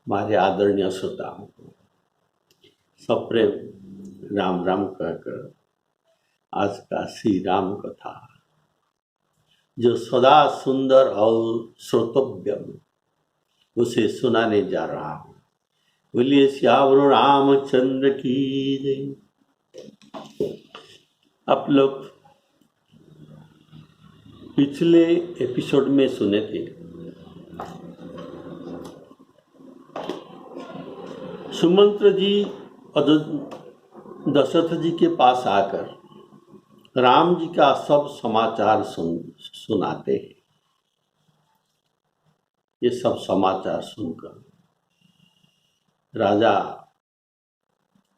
हमारे आदरणीय श्रोताओं को सप्रेम राम राम कहकर आज का श्री राम कथा जो सदा सुंदर और श्रोतव्य उसे सुनाने जा रहा हूँ। बोलिए श्यावर रामचंद्र की जय। आप लोग पिछले एपिसोड में सुने थे सुमंत्र जी दशरथ जी के पास आकर राम जी का सब समाचार सुनाते हैं। ये सब समाचार सुनकर राजा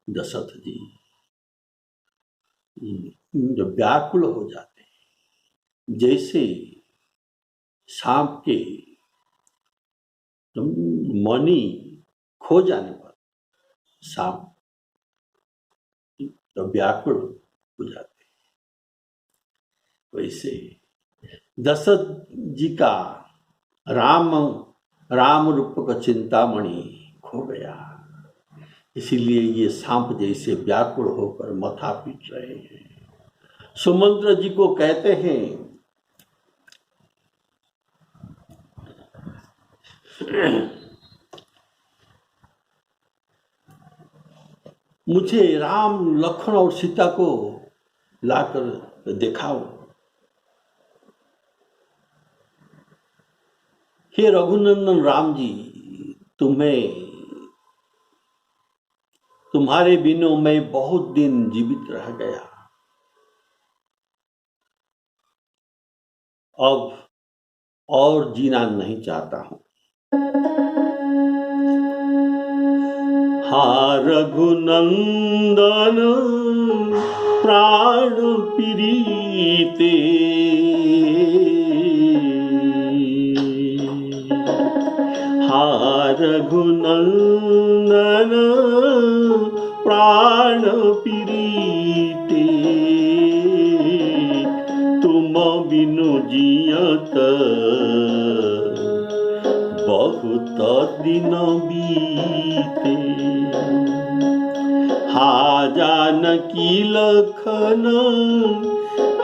दशरथ जी जो व्याकुल हो जाते हैं, जैसे सांप के मणि खो जाने पर सांप तो व्याकुल हो जाते हैं, वैसे दशरथ जी का राम रूप का चिंतामणि खो गया। इसीलिए ये सांप जैसे व्याकुल होकर माथा पीट रहे हैं। सुमंत्र जी को कहते हैं मुझे राम लक्ष्मण और सीता को लाकर दिखाओ। हे रघुनंदन राम जी, तुम्हारे बिना मैं बहुत दिन जीवित रह गया। अब और जीना नहीं चाहता हूं। हा रघुनंदन प्राण प्रीते, हा रघुनंदन प्राण प्रीते, तुम बिनु जियत बहुत दिन बीते। हा जानकी लखन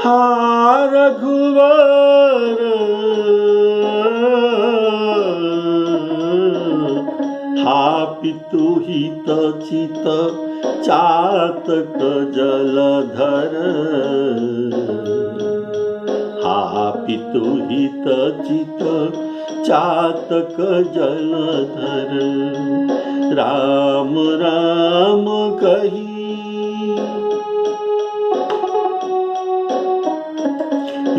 हा रघुवर, हा पितु हित चित चातक जलधर, हा पितु हित चित चातक जलधर। राम राम कही,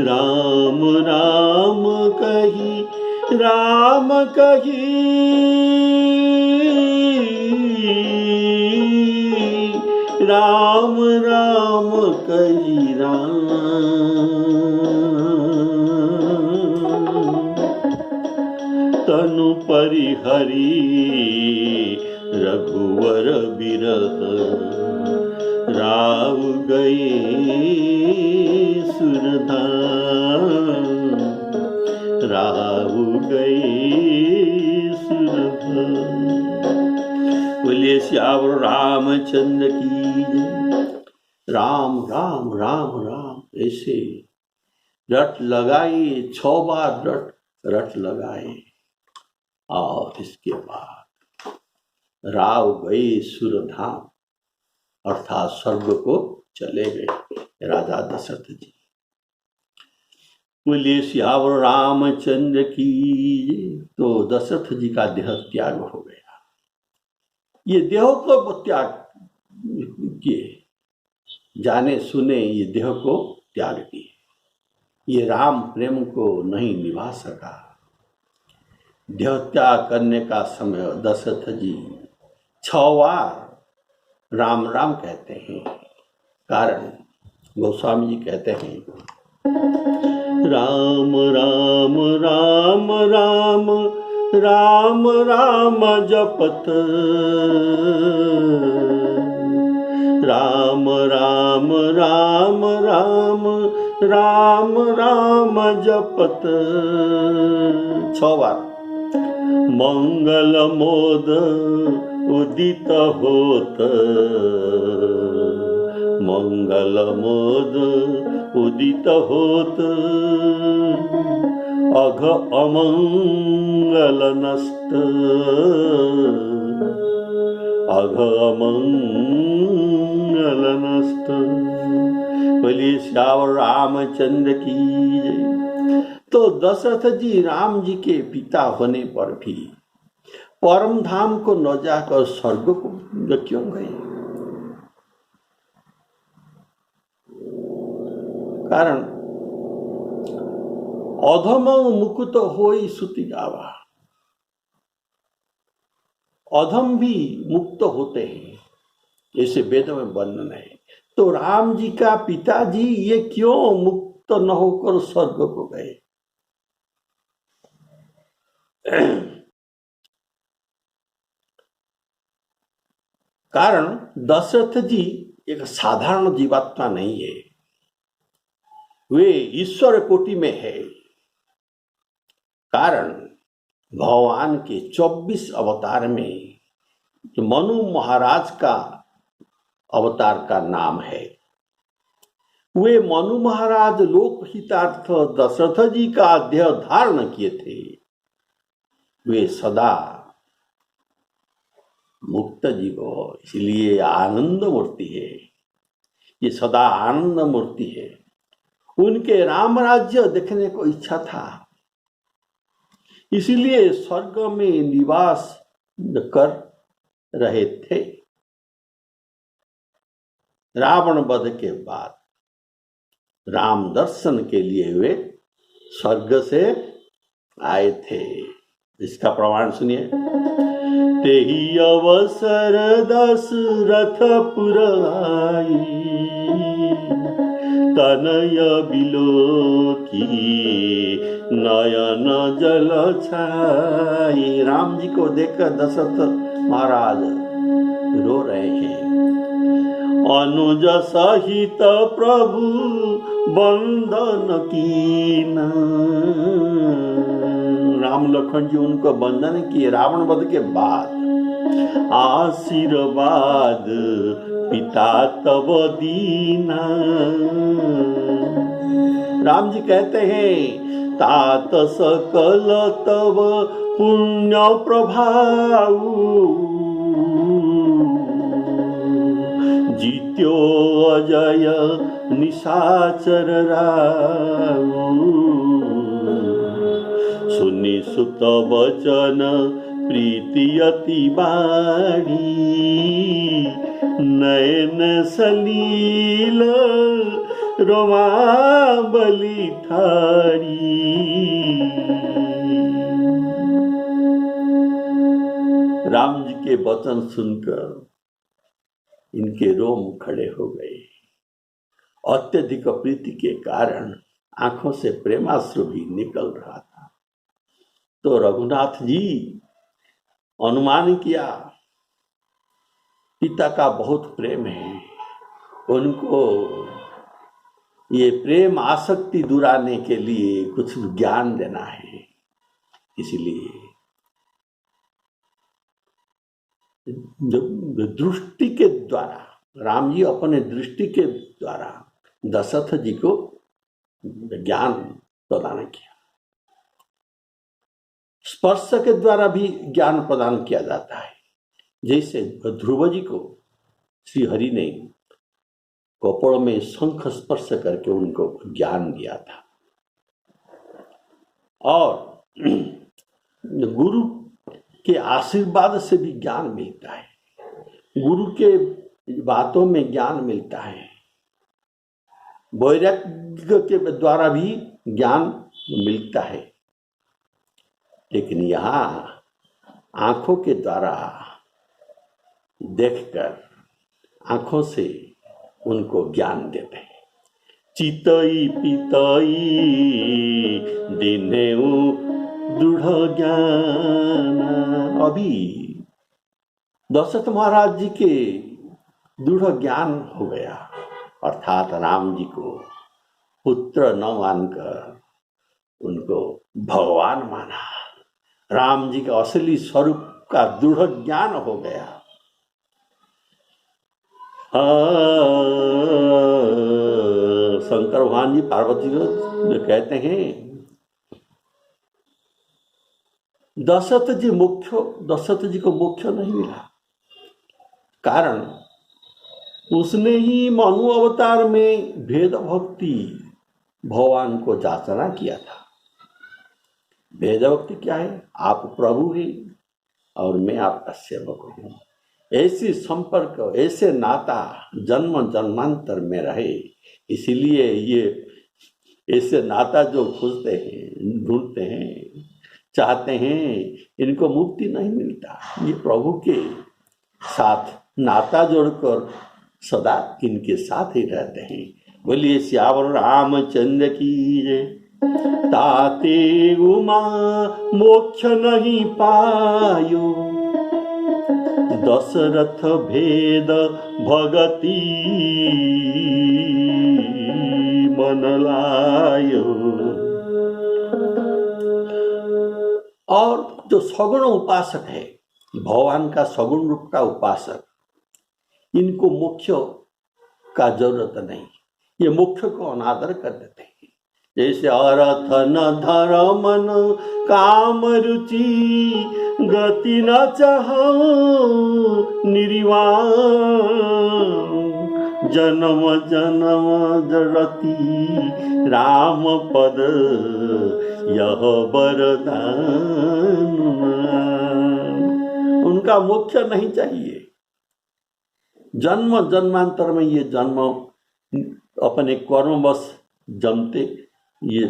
राम राम कही, राम कही, राम राम कही राम। तनु परिहरी रघुवर बिरह, राव गए सुरधाम, राव गए सुरधाम। बोलिए श्यावर रामचंद्र की जय। राम राम राम राम ऐसे रट लगाए, 6 बार रट लगाए और इसके बाद राव गए सुरधाम अर्थात स्वर्ग को चले गए राजा दशरथ जी। बोलिए सियावर रामचंद्र की। तो दशरथ जी का देह त्याग हो गया। ये देह को त्याग किए, जाने सुने ये देह को त्याग दिए। ये राम प्रेम को नहीं निभा सका। देह त्याग करने का समय दशरथ जी 6 बार राम राम कहते हैं। कारण गोस्वामी जी कहते हैं, राम राम राम राम राम राम जपत, राम राम राम राम राम राम जपत। 6 बार। मंगल मोद उदित होत, मंगल मोद उदित होत, अघ अमंगल नष्ट, अघ अमंगल नष्ट। बोलिए श्यावर रामचंद्र की जय। तो दशरथ जी राम जी के पिता होने पर भी परम धाम को न जाकर स्वर्ग को क्यों गए? कारण अधम मुकुट होई सुति गावा। अधम भी मुक्त होते हैं, जैसे वेद में वर्णन है। तो राम जी का पिताजी ये क्यों मुक्त न होकर स्वर्ग को गए? कारण दशरथ जी एक साधारण जीवात्मा नहीं है, वे ईश्वर कोटि में है। कारण भगवान के 24 अवतार में जो मनु महाराज का अवतार का नाम है, वे मनु महाराज लोकहितार्थ दशरथ जी का देह धारण किए थे। वे सदा मुक्त जीव, इसलिए आनंद मूर्ति है। ये सदा आनंद मूर्ति है। उनके राम राज्य देखने को इच्छा था, इसलिए स्वर्ग में निवास कर रहे थे। रावण वध के बाद राम दर्शन के लिए वे स्वर्ग से आए थे। इसका प्रमाण सुनिए। तेहि अवसर दशरथपुर आई, तनय बिलोकी नयन जल छाई। राम जी को देखकर दशरथ महाराज रो रहे हैं। अनुज सहित प्रभु बंधन कीना। राम लखन जी उनको बंधन किए रावण वध के बाद। आशीर्वाद पिता तब दीना। राम जी कहते हैं, तात सकल तब पुण्य प्रभाव, जीत्यो अजय निशाचर राऊ। सुनि सुत वचन प्रीति अति बाड़ी, नयन सलील रोमावली ठाड़ी। राम जी के वचन सुनकर इनके रोम खड़े हो गए। अत्यधिक प्रीति के कारण आंखों से प्रेमाश्रु भी निकल रहा था। तो रघुनाथ जी अनुमान किया, पिता का बहुत प्रेम है, उनको ये प्रेम आसक्ति दुराने के लिए कुछ ज्ञान देना है। इसलिए दृष्टि के द्वारा राम जी अपने दृष्टि के द्वारा दशरथ जी को ज्ञान प्रदान किया। स्पर्श के द्वारा भी ज्ञान प्रदान किया जाता है। जैसे ध्रुव जी को श्री हरि ने कपोल में शंख स्पर्श करके उनको ज्ञान दिया था। और गुरु के आशीर्वाद से भी ज्ञान मिलता है, गुरु के बातों में ज्ञान मिलता है, वैराग्य के द्वारा भी ज्ञान मिलता है। लेकिन यहाँ आंखों के द्वारा देखकर आंखों से उनको ज्ञान देते हैं। चितई पितई दिने दृढ़ ज्ञान। अभी दशरथ महाराज जी के दृढ़ ज्ञान हो गया, अर्थात राम जी को पुत्र न मानकर उनको भगवान माना। राम जी का असली स्वरूप का दृढ़ ज्ञान हो गया। शंकर भगवान जी पार्वती को कहते हैं, दशरथ जी को मोक्ष नहीं मिला, कारण उसने ही मनु अवतार में भेद भक्ति भगवान को जाचना किया था। भेद भक्ति क्या है? आप प्रभु हैं और मैं आपका सेवक हूँ। ऐसी संपर्क, ऐसे नाता जन्म जन्मांतर में रहे, इसीलिए ये ऐसे नाता जो खोजते हैं, ढूंढते हैं, चाहते हैं, इनको मुक्ति नहीं मिलता। ये प्रभु के साथ नाता जोड़कर सदा इनके साथ ही रहते हैं। बोलिए श्यावर रामचंद्र की जय। ताते उमा मोक्ष नहीं पायो, दशरथ भेद भगति मन लायो। और जो सगुण उपासक है, भगवान का सगुण रूप का उपासक, इनको मोक्ष का जरूरत नहीं, ये मोक्ष को अनादर कर देते हैं। जैसे अर्थ न धर्म न काम रुचि, गति न चाहो निर्वाण, जन्म जन्म रति राम पद यह वरदान। उनका मोक्ष नहीं चाहिए। जन्म जन्मांतर में ये जन्म अपने कर्मवश जमते ये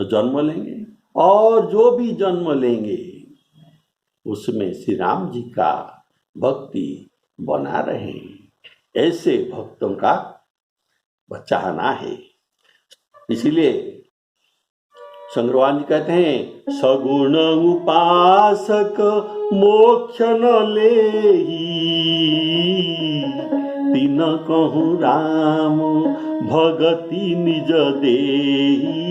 जन्म लेंगे, और जो भी जन्म लेंगे उसमें श्री राम जी का भक्ति बना रहे, ऐसे भक्तों का चाहना है। इसीलिए शंकर भगवान जी कहते हैं, सगुण उपासक मोक्ष न लेही, तीन कहूँ राम भगति निज देही,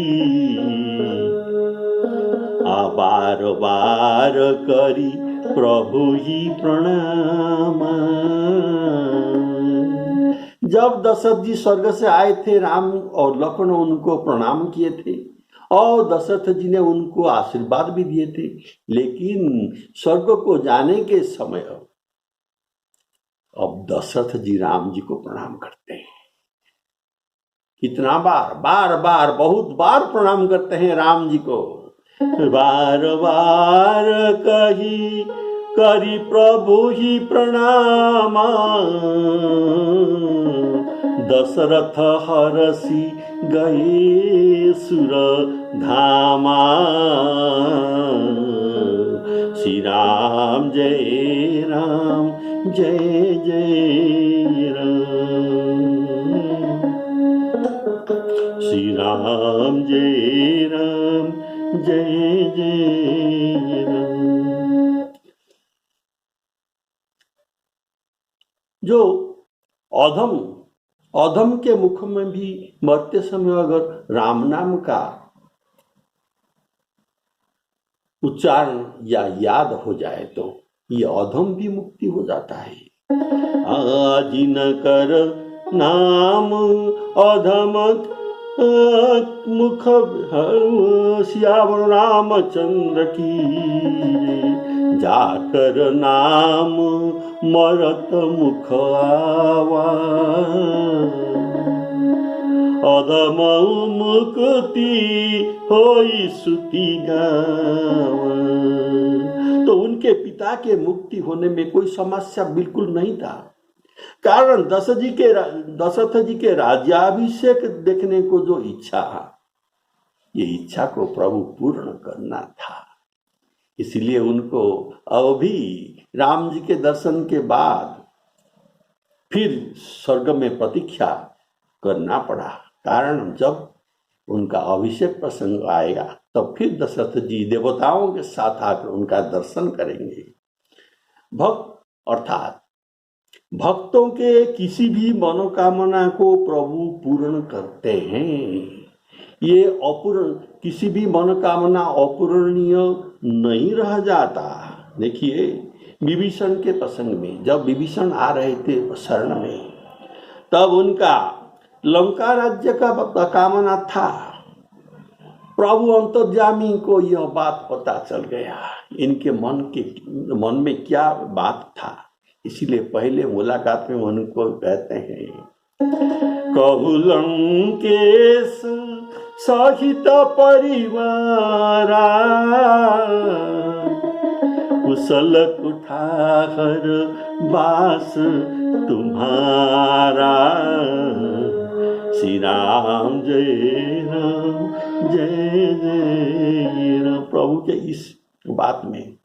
बार बार करी प्रभु ही प्रणाम। जब दशरथ जी स्वर्ग से आए थे, राम और लक्ष्मण उनको प्रणाम किए थे और दशरथ जी ने उनको आशीर्वाद भी दिए थे, लेकिन स्वर्ग को जाने के समय अब दशरथ जी राम जी को प्रणाम करते हैं। कितना बार, बार बार, बहुत बार प्रणाम करते हैं राम जी को। बार बार कही करी प्रभु ही प्रणाम, दशरथ हरसी गए सुर धामा। श्री राम जय राम जय जय राम, श्री राम जय राम जय जय राम। जो अधम के मुख में भी मरते समय अगर राम नाम का उच्चारण या याद हो जाए तो ये अधम भी मुक्ति हो जाता है। आजिन कर नाम अधम मुख श्यावर रामचंद्र की, जाकर नाम मरत मुख आवा। अधम मुक्ति होई सुती गाँव। तो उनके पिता के मुक्ति होने में कोई समस्या बिल्कुल नहीं था, कारण दशरथ जी के राज्याभिषेक देखने को जो इच्छा, ये इच्छा को प्रभु पूर्ण करना था। इसलिए उनको अभी राम जी के दर्शन के बाद फिर स्वर्ग में प्रतीक्षा करना पड़ा, कारण जब उनका अभिषेक प्रसंग आएगा तब फिर दशरथ जी देवताओं के साथ आकर उनका दर्शन करेंगे। भक्त अर्थात भक्तों के किसी भी मनोकामना को प्रभु पूर्ण करते हैं। ये अपूर्ण, किसी भी मनोकामना अपूरणीय नहीं रह जाता। देखिए विभीषण के प्रसंग में, जब विभीषण आ रहे थे शरण में, तब उनका लंका राज्य का कामना था। प्रभु अंतर्यामी को यह बात पता चल गया, इनके मन में क्या बात था। इसीलिए पहले मुलाकात में उनको कहते हैं, कहु लंकेश सहित परिवारा, कुशल कुठार बास तुम्हारा। श्री राम जय राम जय जय राम। प्रभु के इस बात में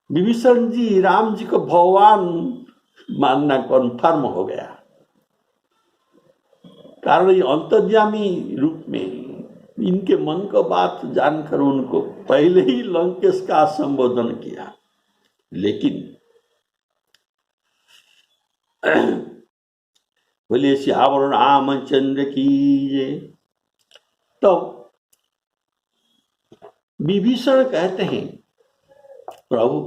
विभीषण जी राम जी को भगवान मानना कन्फर्म हो गया, कारण ये अंतर्यामी रूप में इनके मन को बात जानकर उनको पहले ही लंकेश का संबोधन किया। लेकिन बोलिए श्यावर रामचंद्र की जय। तो विभीषण कहते हैं, प्रभु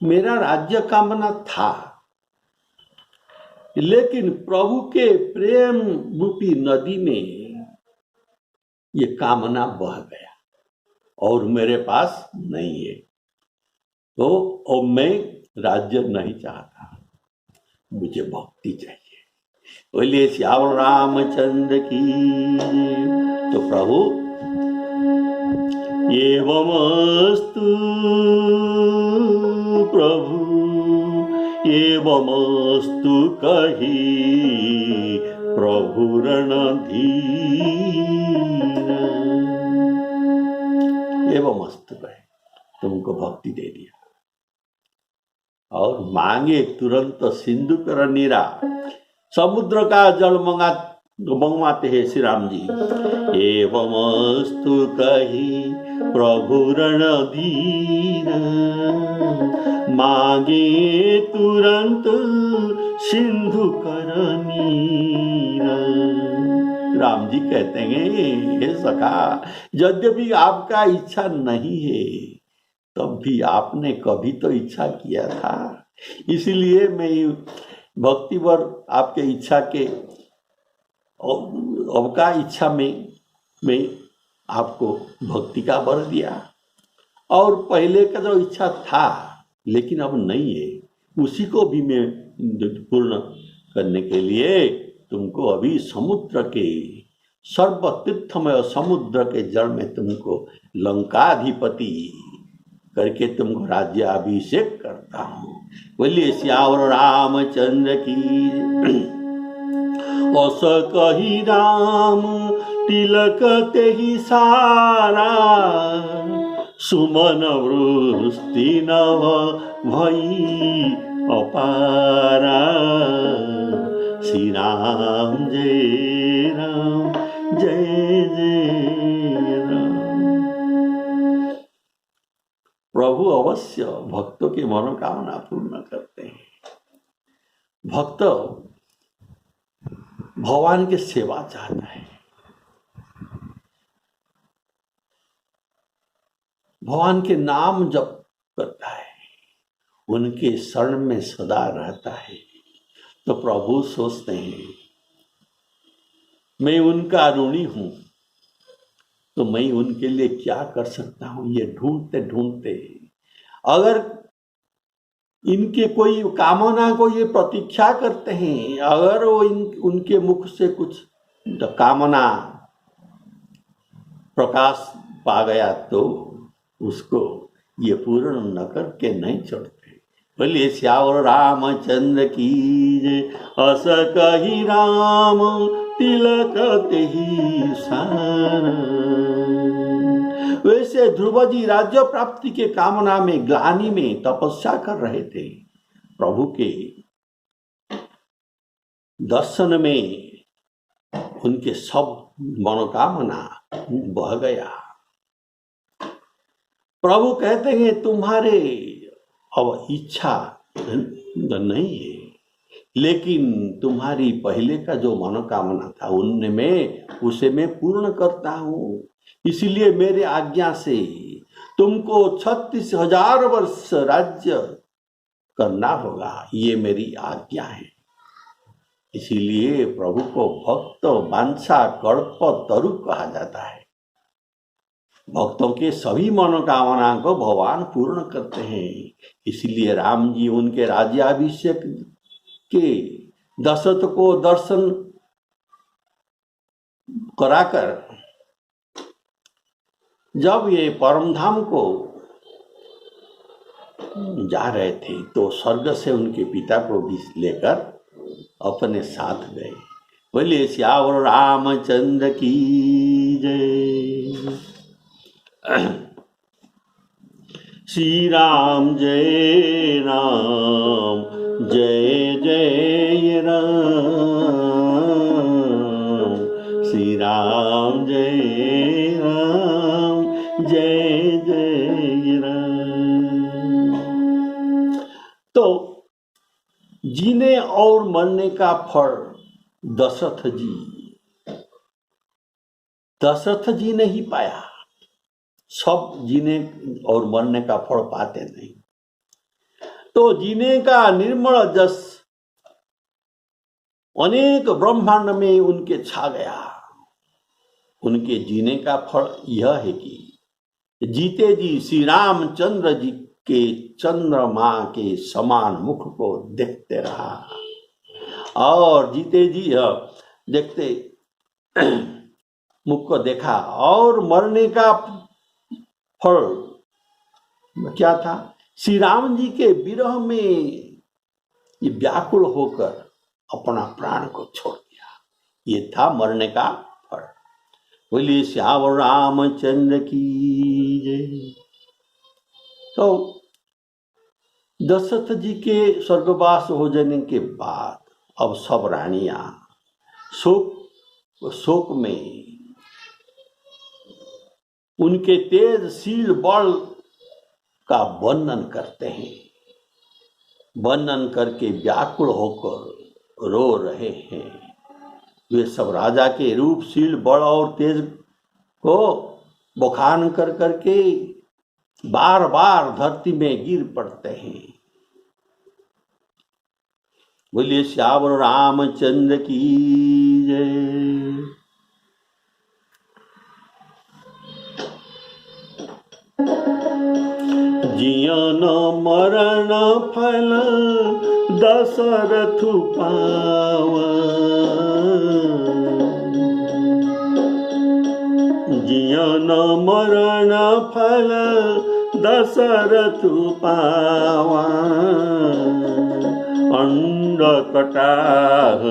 मेरा राज्य कामना था, लेकिन प्रभु के प्रेम रूपी नदी में ये कामना बह गया और मेरे पास नहीं है, तो अब मैं राज्य नहीं चाहता, मुझे भक्ति चाहिए। बोलिए श्याम रामचंद्र की। तो प्रभु एवमस्तु प्रभु एवमस्तु कही प्रभु रणधीर। एवमस्तु कहे, तुमको भक्ति दे दिया और मांगे तुरंत सिंधु कर नीरा, समुद्र का जल मंगवाते हैं श्री राम जी। एवमस्तु कही प्रभु रणधीर, मांगे तुरंत सिंधु कर नीरा। राम जी कहते हैं, हे सखा, यद्यपि आपका इच्छा नहीं है, तब भी आपने कभी तो इच्छा किया था, इसीलिए मैं भक्तिवर आपके इच्छा के अब का इच्छा में मैं आपको भक्ति का वर दिया। और पहले का जो इच्छा था लेकिन अब नहीं है, उसी को भी मैं पूर्ण करने के लिए तुमको अभी समुद्र के सर्व तीर्थमय समुद्र के जल में तुमको लंकाधिपति करके तुमको राज्याभिषेक करता हूँ। बोलिए श्याम रामचंद्र की। अस कही राम तिलक ते ही सारा, सुमन वृष्टि नभ भई अपारा। श्री राम जय राम जय जय राम। प्रभु अवश्य भक्तों की मनोकामना पूर्ण करते हैं। भक्त भगवान की सेवा चाहता है, भगवान के नाम जप करता है, उनके शरण में सदा रहता है। तो प्रभु सोचते हैं, मैं उनका ऋणी हूं, तो मैं उनके लिए क्या कर सकता हूं। ये ढूंढते ढूंढते अगर इनके कोई कामना को ये प्रतीक्षा करते हैं। अगर वो उनके मुख से कुछ कामना प्रकाश पा गया तो उसको ये पूर्ण न करके नहीं छोड़ते। बोलिए श्यावर रामचंद्र की जय। अस कही राम तिलक तेहि सान। वैसे ध्रुव जी राज्य प्राप्ति के कामना में, ग्लानि में तपस्या कर रहे थे। प्रभु के दर्शन में उनके सब मनोकामना बह गया। प्रभु कहते हैं तुम्हारे अब इच्छा नहीं है, लेकिन तुम्हारी पहले का जो मनोकामना था उनमें उसे मैं पूर्ण करता हूँ। इसलिए मेरे आज्ञा से तुमको 36,000 वर्ष राज्य करना होगा, ये मेरी आज्ञा है। इसीलिए प्रभु को भक्त वांछा कल्प तरु कहा जाता है। भक्तों के सभी मनोकामना को भगवान पूर्ण करते हैं। इसलिए राम जी उनके राज्याभिषेक के दशरथ को दर्शन कराकर जब ये परम धाम को जा रहे थे तो स्वर्ग से उनके पिता को भी लेकर अपने साथ गए। बोलिए श्यावर रामचंद्र की जय। श्री राम जय राम जय जय राम। श्री राम जय राम जय जय राम। तो जीने और मरने का फल दशरथ जी ने ही पाया। सब जीने और मरने का फल पाते नहीं। तो जीने का निर्मल जस अनेक ब्रह्मांड में उनके छा गया। उनके जीने का फल यह है कि जीते जी श्री रामचंद्र जी के चंद्रमा के समान मुख को देखते रहा, और जीते जी देखते मुख को देखा। और मरने का फल क्या था? श्री राम जी के विरह में ये व्याकुल होकर अपना प्राण को छोड़ दिया। ये था मरने का फल। बोलिए श्यावर रामचंद्र की जय। तो दशरथ जी के स्वर्गवास हो जाने के बाद अब सब रानियां शोक में उनके तेजशील बल का वर्णन करते हैं। वर्णन करके व्याकुल होकर रो रहे हैं। वे सब राजा के रूपशील बल और तेज को बखान कर करके बार बार धरती में गिर पड़ते हैं। बोलिए श्यावर रामचंद्र की जय। जियन मरण फल दशरथ पावा। जियन मरण फल दशरथ पावा। अंड कटाह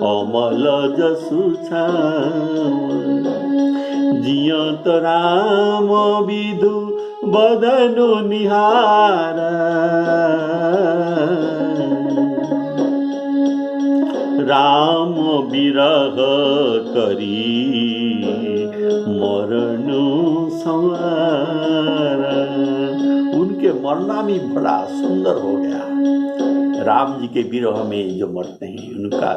अमल जसु छावा। जियत राम विधु बदनु निहार। राम विरह करी मरनु संवार। उनके मरना भी बड़ा सुंदर हो गया। राम जी के विरह में जो मरते हैं उनका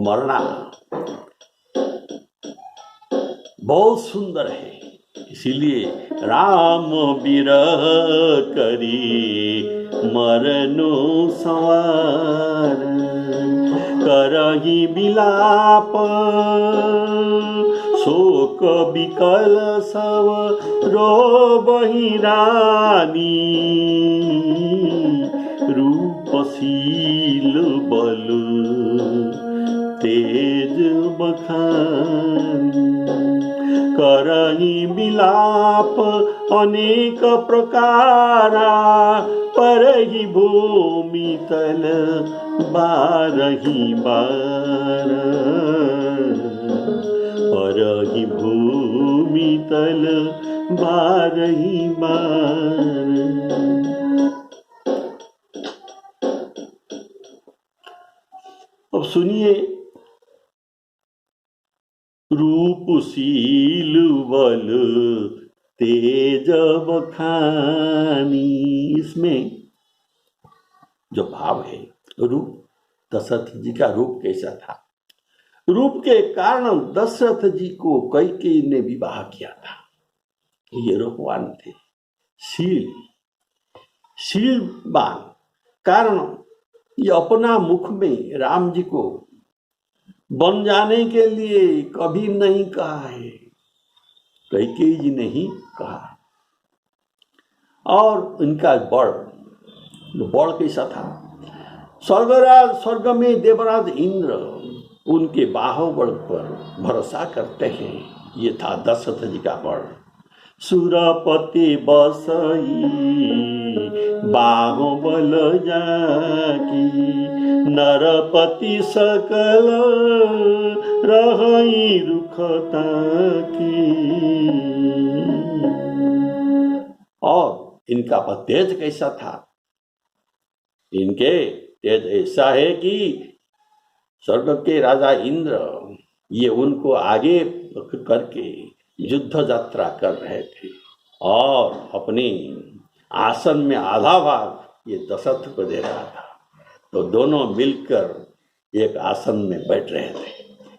मरना बहुत सुंदर है। इसीलिए राम विरह करी मरनु संवार। करही बिलाप शोक विकल सब रोबहि रानी, रूपशील बल तेज बखानी, करही विलाप अनेक प्रकारा, परही भूमि तल बारही बार, परही भूमि तल बारही बार। अब सुनिए, रूपशील बल तेज बखानी, इसमें जो भाव है, रूप, दशरथ जी का रूप कैसा था? रूप के कारण दशरथ जी को कैकेयी ने विवाह किया था। ये रूपवान थे, शीलवान, कारण ये अपना मुख में राम जी को बन जाने के लिए कभी नहीं कहा है, कैकेयी जी ने ही कहा। और इनका बड़ कैसा था? स्वर्ग में देवराज इंद्र उनके बाहुबल पर भरोसा करते हैं। ये था दशरथ जी का बड़। सुरपति बसई बाहुबल जाकी, नरपति सकल रही रुखता की। और इनका तेज कैसा था? इनके तेज ऐसा है कि स्वर्ग के राजा इंद्र ये उनको आगे करके युद्ध यात्रा कर रहे थे और अपने आसन में आधा भाग ये दशरथ को दे रहा था, तो दोनों मिलकर एक आसन में बैठ रहे थे।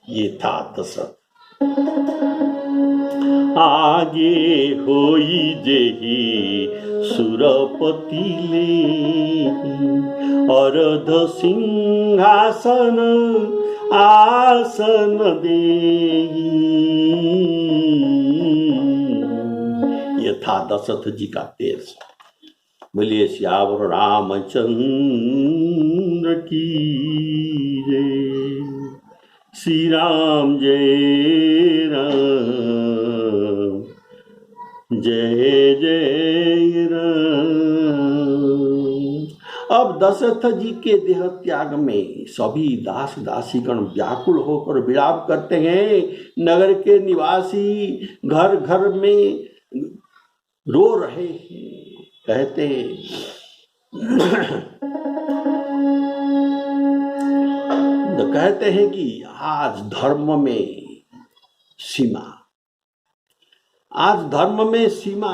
ये था दशरथ। आगे होई जेहि सुरपति ले, अर्ध सिंहासन आसन देहि। ये था दशरथ जी का तेज। बोलिए सियावर रामचंद्र की जय। श्री राम जय राम, जय जय राम। अब दशरथ जी के देह त्याग में सभी दास दासीगण व्याकुल होकर विलाप करते हैं। नगर के निवासी घर घर में रो रहे हैं, कहते कहते हैं कि आज धर्म में सीमा, आज धर्म में सीमा,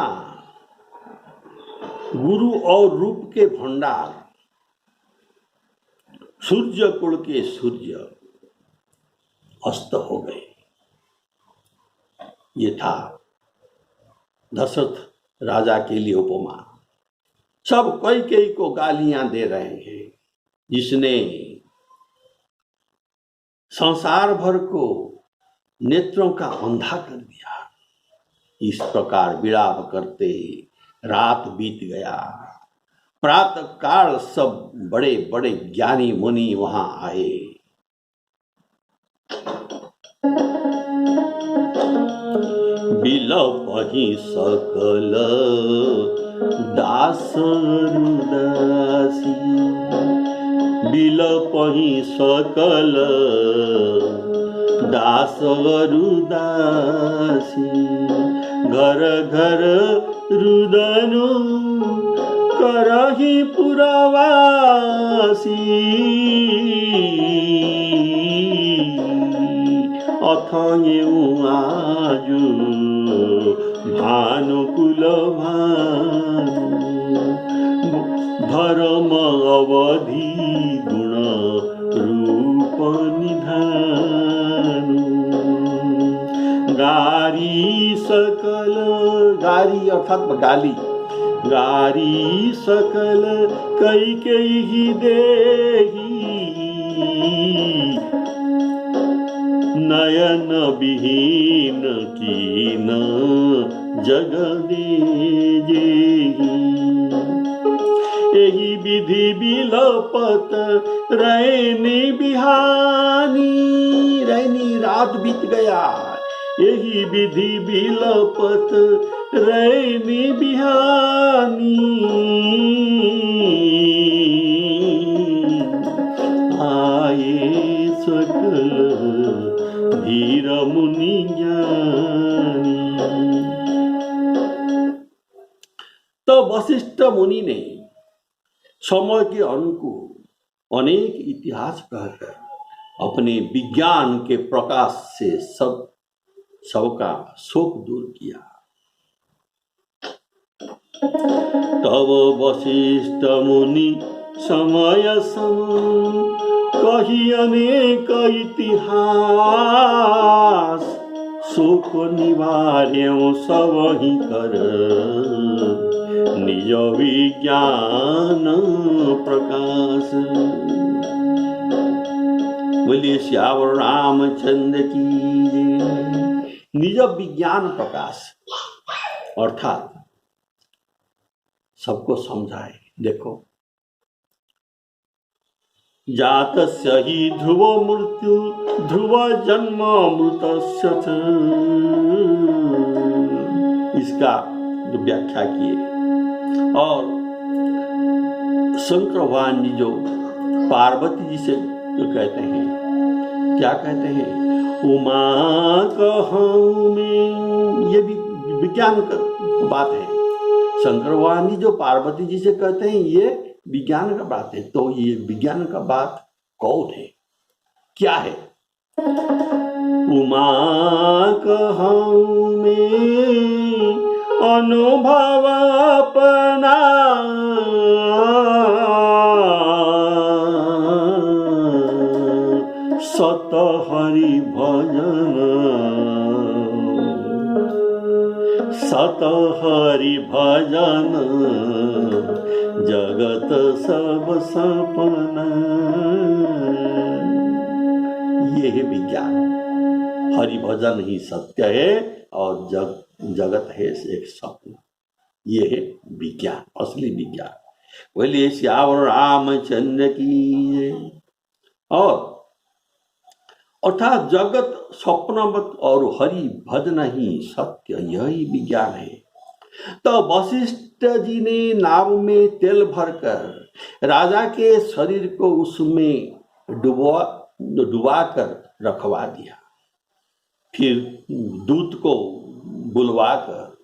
गुरु और रूप के भंडार, सूर्य कुल के सूर्य अस्त हो गए। ये था दशरथ राजा के लिए उपमा। सब कैकेयी को गालियां दे रहे हैं, जिसने संसार भर को नेत्रों का अंधा कर दिया। इस प्रकार विलाप करते रात बीत गया। प्रातः काल सब बड़े बड़े ज्ञानी मुनि वहां आए। बिलपहि सकल दास दासी, बिलपहि सकल दास दासी। घर घर रुदनु करहि पुरवासी। अथयेउ आजु भानुकुल भानु, धर्म अवधि गुण रूप निधानु। गारी सकल, गारी अर्थात गाली, गारी सकल कैकेयी देही। नयन विहीन कीन जग दीजे। यही विधि बिलपत रैनी बिहानी, रैनी रात बीत गया, यही विधि बिलपत रैनी बिहानी। आए सकल धीर मुनि ज्ञानी। तो वशिष्ठ मुनि ने समय के अनुकूल अनेक इतिहास कहकर अपने विज्ञान के प्रकाश से सबका शोक दूर किया। तब वशिष्ठ मुनि समय सम कही अनेक इतिहास, शोक निवार्यों सब ही कर निज विज्ञान प्रकाश। बोलिए श्यावर रामचंद्र की जय। निज विज्ञान प्रकाश अर्थात सबको समझाए। देखो, जातस्य ही ध्रुव मृत्यु ध्रुव जन्म मृतस्य च। इसका जो व्याख्या किए और शंकर भगवान जी जो पार्वती जी से जो कहते हैं, क्या कहते हैं, उमा कहूँ में, ये भी विज्ञान का बात है। शंकर भगवान जी जो पार्वती जी से कहते हैं ये विज्ञान का बात है। तो ये विज्ञान का बात कौन है, क्या है? उमा कहूँ में अनुभव अपना, सत हरि भजन, सत हरि भजन जगत सब सपना। ये है विज्ञान। हरि भजन ही सत्य है और जगत है एक स्वप्न। ये है विज्ञान, असली विज्ञान। बोलिए श्यावर रामचंद्र की। और अर्थात जगत स्वप्नवत और हरि भजन ही सत्य, यही विज्ञान है। तो वशिष्ठ जी ने नाव में तेल भरकर राजा के शरीर को उसमें डुबा कर रखवा दिया। फिर दूत को बुलवाकर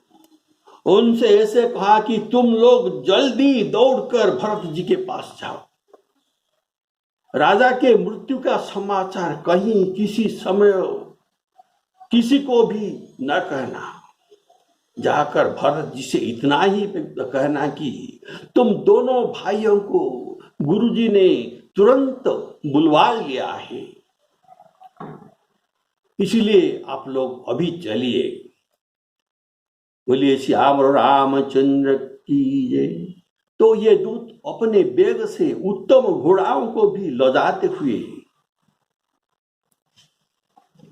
उनसे ऐसे कहा कि तुम लोग जल्दी दौड़कर भरत जी के पास जाओ। राजा के मृत्यु का समाचार कहीं किसी समय किसी को भी न कहना। जाकर भरत जी से इतना ही कहना कि तुम दोनों भाइयों को गुरुजी ने तुरंत बुलवा लिया है, इसलिए आप लोग अभी चलिए। बोलिए श्याम रामचंद्र की जय। तो ये दूत अपने वेग से उत्तम घोड़ाओं को भी लजाते हुए,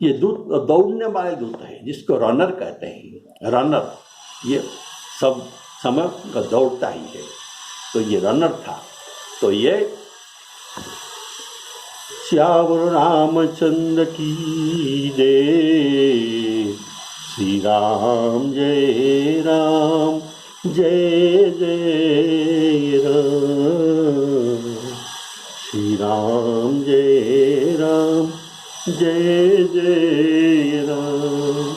ये दूत दौड़ने वाले दूत है जिसको रनर कहते हैं। रनर ये सब समय का दौड़ता ही है, तो ये रनर था। तो ये श्यावर रामचंद्र की जय। श्री राम जय राम जय जय राम। श्री राम जय राम जय जय राम।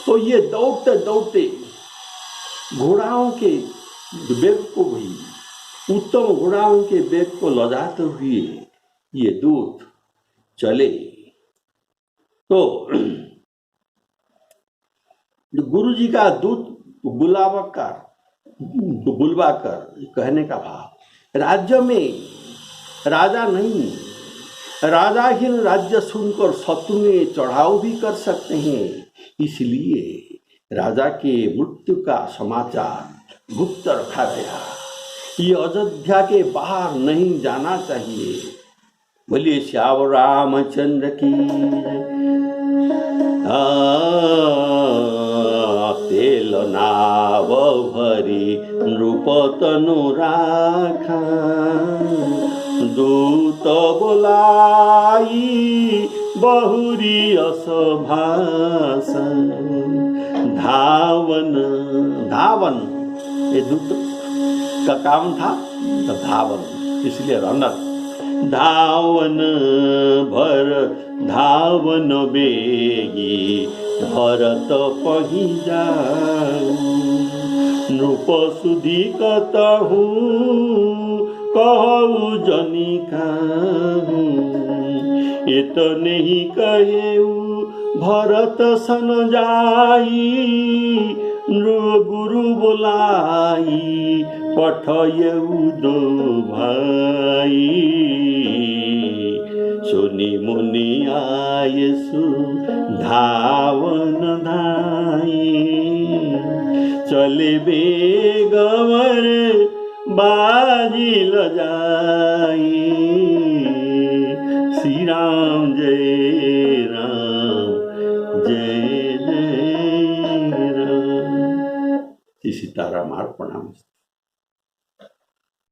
तो ये दौड़ते दौड़ते घोड़ाओं के वेग को भी, उत्तम घोड़ाओं के वेग को लजाते हुए ये दूत चले। तो गुरु जी का दूत बुलवाकर कहने का भाव, राज्य में राजा नहीं, राजाहीन राज्य सुनकर शत्रु में चढ़ाव भी कर सकते हैं, इसलिए राजा के मृत्यु का समाचार गुप्त रखा गया। ये अयोध्या के बाहर नहीं जाना चाहिए। बोलिए श्याम रामचंद्र की। तेल नाव भरी नृपतनु राखा दूत बोलाई बहुरी असभाषा धावन धावन ये दूत का काम था तो धावन इसलिए रनर धावन भर धावन बेगी भरत पही जाऊ नृप सुधी कतहु कहु जनी कहूँ ये तो नहीं कहेऊ भरत सन जाई गुरु बोलाई पठयऊ दो भाई सुनी मुनि आयसु धावन धाई चले बेगवर बाजी ल जाई श्री राम जय राम जय जय राम। सीताराम अर्पणमस्तु।